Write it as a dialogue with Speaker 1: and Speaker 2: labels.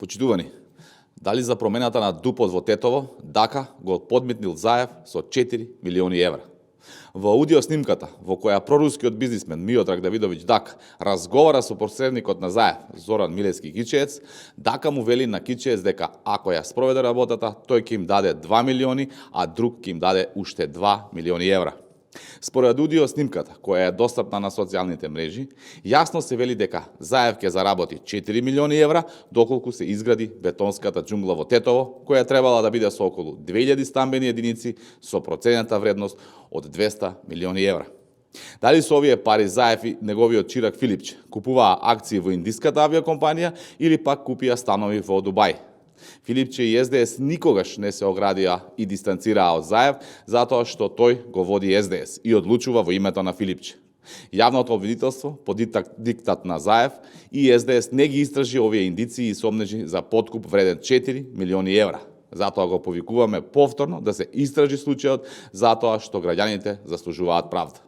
Speaker 1: Почитувани, дали за промената на ДУП-от во Тетово, Дака го подметнил Заев со 4 милиони евра. Во аудио снимката, во која прорускиот бизнисмен Миотраг Давидович Дак разговара со посредникот на Заев, Зоран Милевски Кичиец, Дака му вели на Кичиец дека ако ја спроведе работата, тој ќе им даде 2 милиони, а друг ќе им даде уште 2 милиони евра. Според аудио снимката, која е достапна на социјалните мрежи, јасно се вели дека Заев ќе заработи 4 милиони евра доколку се изгради бетонската џунгла во Тетово, која требала да биде со околу 2000 стамбени единици со проценета вредност од 200 милиони евра. Дали со овие пари Заев и неговиот чирак Филипче купуваа акции во индиската авиокомпанија или пак купија станови во Дубај? Филипче и СДС никогаш не се оградија и дистанцираа од Заев, затоа што тој го води СДС и одлучува во името на Филипче. Јавното обвинителство, по диктат на Заев и СДС не ги истражи овие индиции и сомнежи за подкуп вреден 4 милиони евра. Затоа го повикуваме повторно да се истражи случајот, затоа што граѓаните заслужуваат правда.